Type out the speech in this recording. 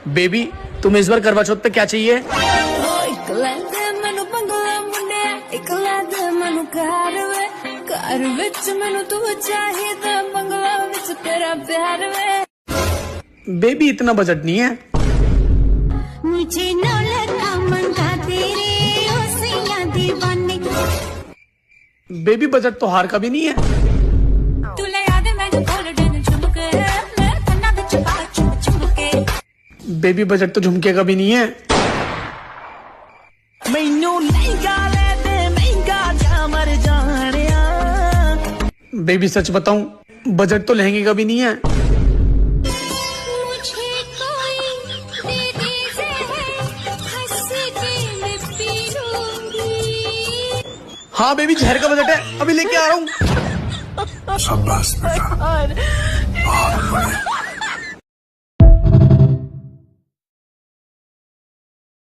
Baby तुम इस बार करवा चौथ पे क्या चाहिए? बेबी इतना बजट नहीं है। मुझे बेबी बजट तो हार का भी नहीं है। बेबी बजट तो झुमके का भी नहीं है। बेबी सच बताऊं बजट तो लहंगे का भी नहीं है। हाँ बेबी जहर का बजट है, अभी लेके आ रहा हूँ। शाबाश बेटा, बहुत बढ़िया।